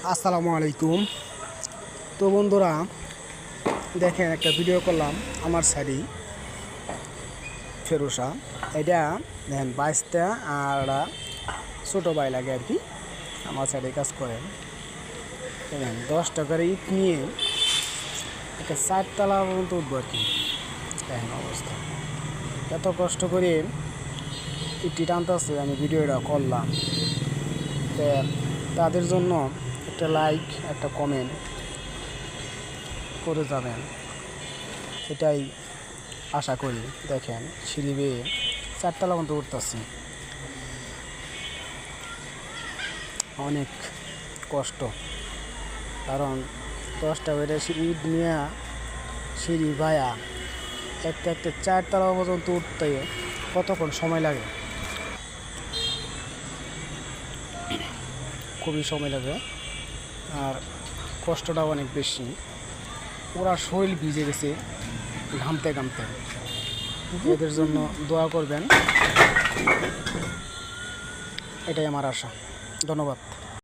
আসসালামু আলাইকুম। তো বন্ধুরা দেখেন, একটা ভিডিও করলাম আমার শাড়ি ফেরুসা। এটা দেখেন 22টা আর ছোটো ভাই লাগে আর কি, আমার সাইডে কাজ করেন। দেখেন 10 টাকার ইট নিয়ে একটা 4 তলা পর্যন্ত উঠবো আর কি। দেখেন অবস্থা, এত কষ্ট করে ইটটি টানতেছে, আমি ভিডিওটা করলাম। তো তাদের জন্য একটা লাইক, একটা কমেন্ট করে যাবেন, এটাই আশা করি। দেখেন সিঁড়ি বেয়ে 4 তলা পর্যন্ত উঠতেছি, অনেক কষ্ট। কারণ 10টা করে ইট নিয়ে সিঁড়ি ভায়া একটা 4 তলা পর্যন্ত উঠতে কতক্ষণ সময় লাগে, খুবই সময় লাগে। আর কষ্টটাও অনেক বেশি। ওরা শরীর ভিজে গেছে ঘামতে ঘামতে। এদের জন্য দোয়া করবেন, এটাই আমার আশা। ধন্যবাদ।